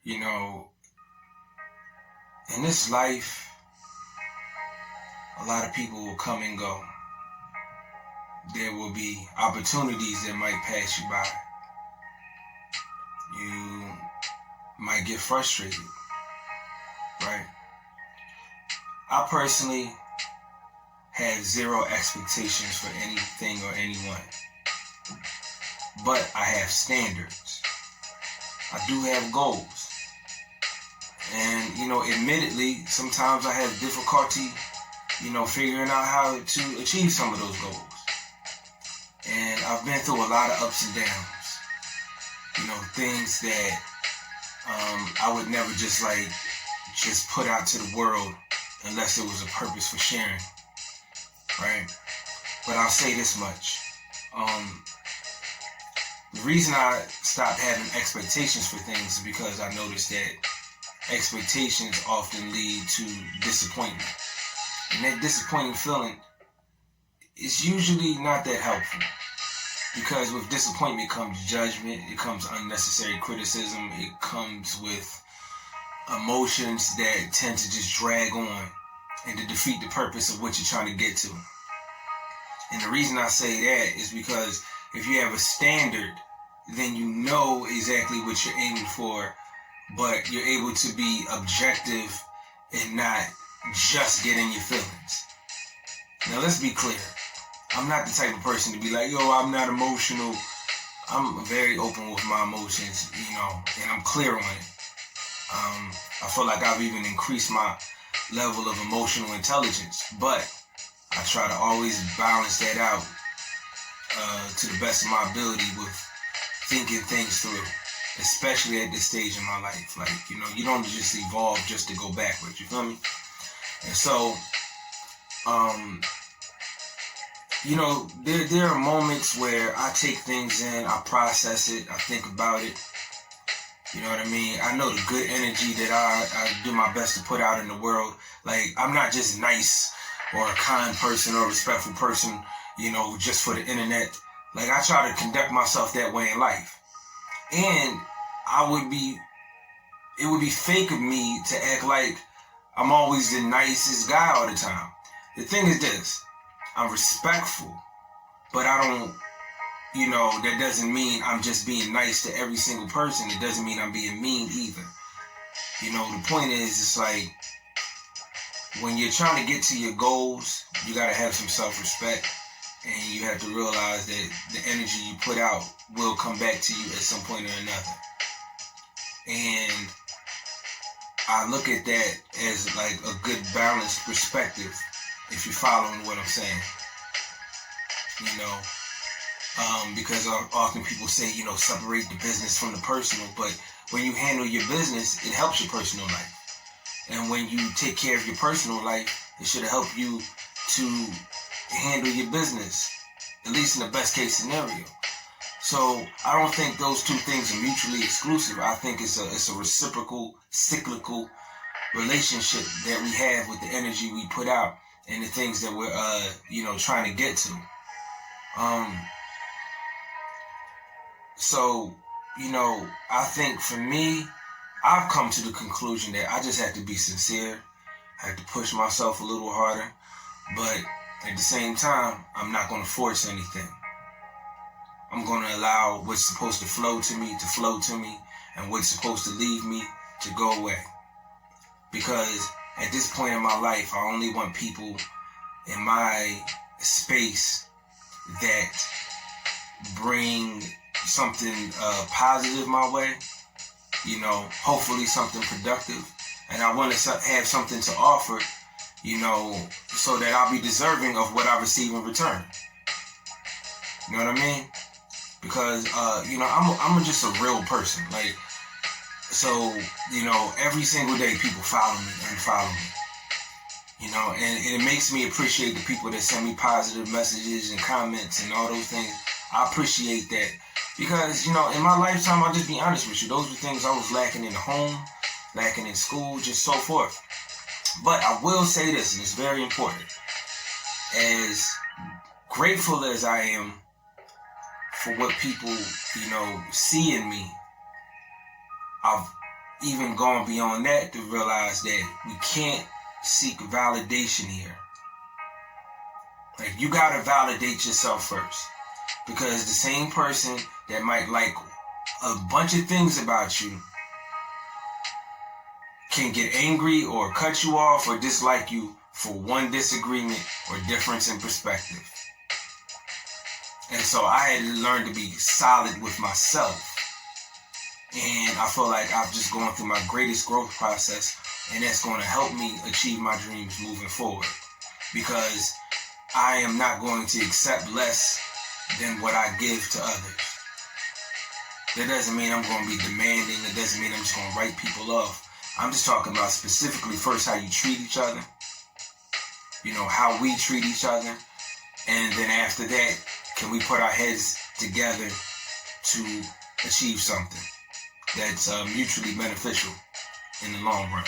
You know, in this life, a lot of people will come and go. There will be opportunities that might pass you by. You might get frustrated, right? I personally have zero expectations for anything or anyone, but I have standards. I do have goals. And, admittedly, sometimes I have difficulty, figuring out how to achieve some of those goals. And I've been through a lot of ups and downs. Things that I would never just put out to the world unless there was a purpose for sharing, right? But I'll say this much. The reason I stopped having expectations for things is because I noticed that expectations often lead to disappointment. And that disappointing feeling is usually not that helpful. Because with disappointment comes judgment, it comes unnecessary criticism, it comes with emotions that tend to just drag on and to defeat the purpose of what you're trying to get to. And the reason I say that is because if you have a standard, then you know exactly what you're aiming for, but you're able to be objective and not just get in your feelings. Now let's be clear. I'm not the type of person to be like, I'm not emotional. I'm very open with my emotions, and I'm clear on it. I feel like I've even increased my level of emotional intelligence, but I try to always balance that out to the best of my ability with thinking things through, especially at this stage in my life. You don't just evolve just to go backwards, you feel me? And so, there are moments where I take things in, I process it, I think about it. You know what I mean? I know the good energy that I do my best to put out in the world. I'm not just nice or a kind person or a respectful person, just for the internet. I try to conduct myself that way in life. And it would be fake of me to act like I'm always the nicest guy all the time. The thing is this, I'm respectful, but I don't, that doesn't mean I'm just being nice to every single person. It doesn't mean I'm being mean either. The point is, it's when you're trying to get to your goals, you got to have some self-respect, and you have to realize that the energy you put out will come back to you at some point or another. And I look at that as a good balanced perspective, if you're following what I'm saying. Because often people say, separate the business from the personal, but when you handle your business, it helps your personal life. And when you take care of your personal life, it should help you to handle your business, at least in the best case scenario. So I don't think those two things are mutually exclusive. I think it's a reciprocal, cyclical relationship that we have with the energy we put out and the things that we're, trying to get to. So, I think for me, I've come to the conclusion that I just have to be sincere. I have to push myself a little harder. But at the same time, I'm not going to force anything. I'm going to allow what's supposed to flow to me, and what's supposed to leave me to go away. Because at this point in my life, I only want people in my space that bring something positive my way, hopefully something productive. And I want to have something to offer, so that I'll be deserving of what I receive in return. You know what I mean? Because, I'm just a real person. So, every single day people follow me and follow me. And it makes me appreciate the people that send me positive messages and comments and all those things. I appreciate that. Because, in my lifetime, I'll just be honest with you, those were things I was lacking in the home, lacking in school, just so forth. But I will say this, and it's very important. As grateful as I am for what people, see in me, I've even gone beyond that to realize that we can't seek validation here. Like, you gotta validate yourself first. Because the same person that might like a bunch of things about you can get angry or cut you off or dislike you for one disagreement or difference in perspective. And so I had to learn to be solid with myself. And I feel like I've just gone through my greatest growth process, and that's going to help me achieve my dreams moving forward. Because I am not going to accept less than what I give to others. That doesn't mean I'm going to be demanding. It doesn't mean I'm just going to write people off. I'm just talking about specifically first how you treat each other. You know, how we treat each other. And then after that, can we put our heads together to achieve something that's mutually beneficial in the long run.